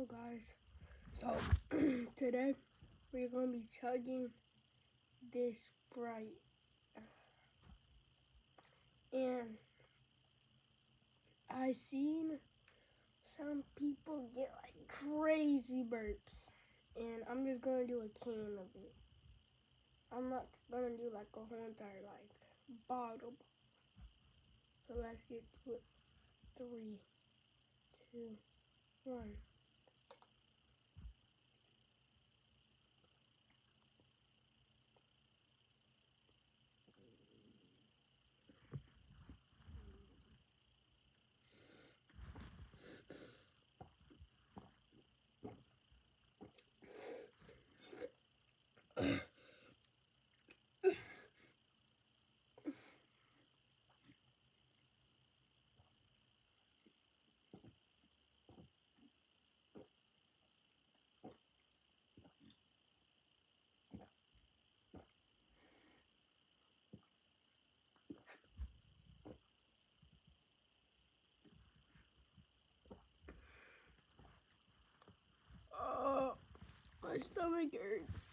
guys, so today we're going to be chugging this Sprite, and I seen some people get like crazy burps, and I'm just going to do a can of it. I'm not going to do like a whole entire like bottle. So let's get to it. 3, 2, 1. Oh, my stomach hurts.